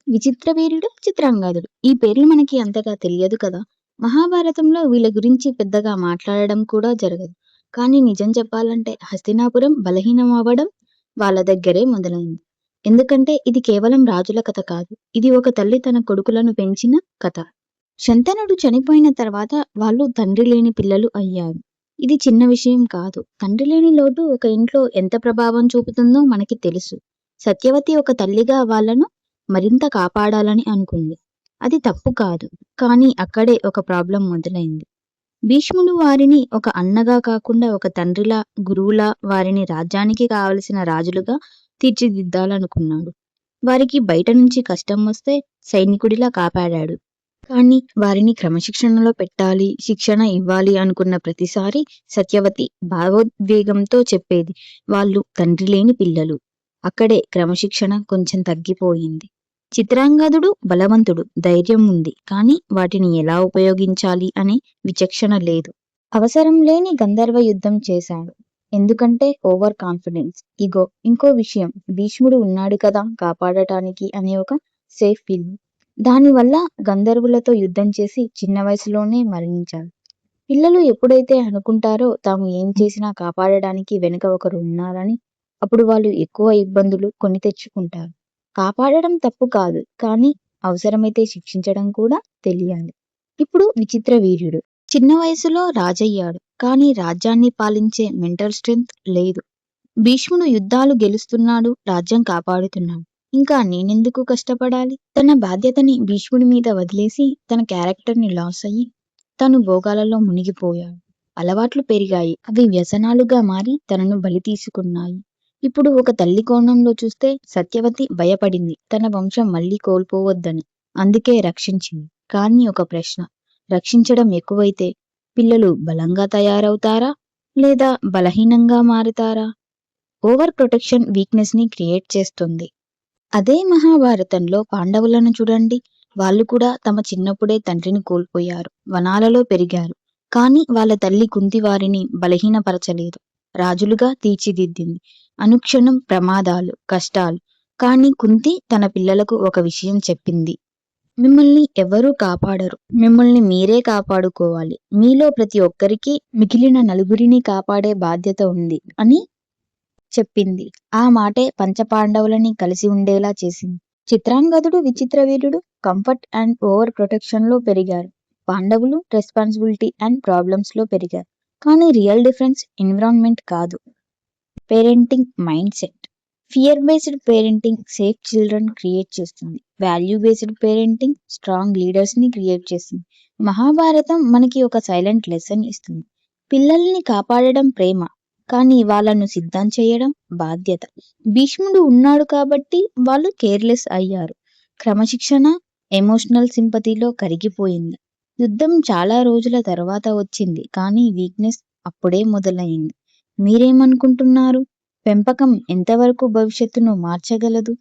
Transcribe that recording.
విచిత్రవీర్యుడు, చిత్రాంగదుడు ఈ పేర్లు మనకి అంతగా తెలియదు కదా. మహాభారతంలో వీళ్ళ గురించి పెద్దగా మాట్లాడడం కూడా జరగదు. కానీ నిజం చెప్పాలంటే హస్తినాపురం బలహీనం అవ్వడం వాళ్ళ దగ్గరే మొదలైంది. ఎందుకంటే ఇది కేవలం రాజుల కథ కాదు. ఇది ఒక తల్లి తన కొడుకులను పెంచిన కథ. శంతనుడు చనిపోయిన తర్వాత వాళ్ళు తండ్రి లేని పిల్లలు అయ్యారు. ఇది చిన్న విషయం కాదు. తండ్రి లేని లోటు ఒక ఇంట్లో ఎంత ప్రభావం చూపుతుందో మనకి తెలుసు. సత్యవతి ఒక తల్లిగా వాళ్ళను మరింత కాపాడాలని అనుకుంది. అది తప్పు కాదు. కానీ అక్కడే ఒక ప్రాబ్లం మొదలైంది. భీష్ముడు వారిని ఒక అన్నగా కాకుండా ఒక తండ్రిలా, గురువులా, వారిని రాజ్యానికి కావలసిన రాజులుగా తీర్చిదిద్దాలనుకున్నాడు. వారికి బయట నుంచి కష్టం వస్తే సైనికుడిలా కాపాడాడు. కానీ వారిని క్రమశిక్షణలో పెట్టాలి, శిక్షణ ఇవ్వాలి అనుకున్న ప్రతిసారి సత్యవతి భావోద్వేగంతో చెప్పేది, వాళ్ళు తండ్రి లేని పిల్లలు. అక్కడే క్రమశిక్షణ కొంచెం తగ్గిపోయింది. చిత్రాంగదుడు బలవంతుడు, ధైర్యం ఉంది. కానీ వాటిని ఎలా ఉపయోగించాలి అనే విచక్షణ లేదు. అవసరం లేని గంధర్వ యుద్ధం చేశాడు. ఎందుకంటే ఓవర్ కాన్ఫిడెన్స్, ఇగో. ఇంకో విషయం, భీష్ముడు ఉన్నాడు కదా కాపాడటానికి అనే ఒక సేఫ్ ఫీలింగ్. దానివల్ల గంధర్వులతో యుద్ధం చేసి చిన్న వయసులోనే మరణించాడు. పిల్లలు ఎప్పుడైతే అనుకుంటారో తాము ఏం చేసినా కాపాడడానికి వెనుక ఒకరు ఉన్నారని, అప్పుడు వాళ్ళు ఎక్కువ ఇబ్బందులు కొని తెచ్చుకుంటారు. కాపాడడం తప్పు కాదు, కానీ అవసరమైతే శిక్షించడం కూడా తెలియాలి. ఇప్పుడు విచిత్ర వీర్యుడు చిన్న వయసులో రాజయ్యాడు. కానీ రాజ్యాన్ని పాలించే మెంటల్ స్ట్రెంగ్త్ లేదు. భీష్ముడు యుద్ధాలు గెలుస్తున్నాడు, రాజ్యం కాపాడుతున్నాడు. ఇంకా నేనెందుకు కష్టపడాలి? తన బాధ్యతని భీష్ముడి మీద వదిలేసి తన క్యారెక్టర్ని లాస్ అయ్యి తను భోగాలలో మునిగిపోయాడు. అలవాట్లు పెరిగాయి. అవి వ్యసనాలుగా మారి తనను బలి తీసుకున్నాయి. ఇప్పుడు ఒక తల్లి కోణంలో చూస్తే సత్యవతి భయపడింది తన వంశం మళ్ళీ కోల్పోవద్దని. అందుకే రక్షించింది. కానీ ఒక ప్రశ్న, రక్షించడం ఎక్కువైతే పిల్లలు బలంగా తయారవుతారా లేదా బలహీనంగా మారుతారా? ఓవర్ ప్రొటెక్షన్ వీక్నెస్ ని క్రియేట్ చేస్తుంది. అదే మహాభారతంలో పాండవులను చూడండి. వాళ్ళు కూడా తమ చిన్నప్పుడే తండ్రిని కోల్పోయారు, వనాలలో పెరిగారు. కానీ వాళ్ళ తల్లి కుంతి వారిని బలహీనపరచలేదు, రాజులుగా తీర్చిదిద్దింది. అనుక్షణం ప్రమాదాలు, కష్టాలు. కానీ కుంతి తన పిల్లలకు ఒక విషయం చెప్పింది, మిమ్మల్ని ఎవరూ కాపాడరు, మిమ్మల్ని మీరే కాపాడుకోవాలి. మీలో ప్రతి ఒక్కరికి మిగిలిన నలుగురిని కాపాడే బాధ్యత ఉంది అని చెప్పింది. ఆ మాటే పంచపాండవులని కలిసి ఉండేలా చేసింది. చిత్రాంగదుడు, విచిత్రవీర్యుడు కంఫర్ట్ అండ్ ఓవర్ ప్రొటెక్షన్ లో పెరిగారు. పాండవులు రెస్పాన్సిబిలిటీ అండ్ ప్రాబ్లమ్స్ లో పెరిగారు. కానీ రియల్ డిఫరెన్స్ ఎన్విరాన్మెంట్ కాదు, parenting mindset. Fear based parenting safe children create చేస్తుంది. Value based parenting strong leaders ని క్రియేట్ చేస్తుంది. మహాభారతం మనకి ఒక సైలెంట్ లెసన్ ఇస్తుంది. పిల్లల్ని కాపాడడం ప్రేమ, కానీ వాళ్ళను సిద్ధం చేయడం బాధ్యత. భీష్ముడు ఉన్నాడు కాబట్టి వాళ్ళు కేర్లెస్ అయ్యారు. క్రమశిక్షణ ఎమోషనల్ సింపతిలో కరిగిపోయింది. యుద్ధం చాలా రోజుల తర్వాత వచ్చింది, కానీ వీక్నెస్ అప్పుడే మొదలైంది. మీరేమనుకుంటున్నారు? పెంపకం ఎంతవరకు భవిష్యత్తును మార్చగలదు?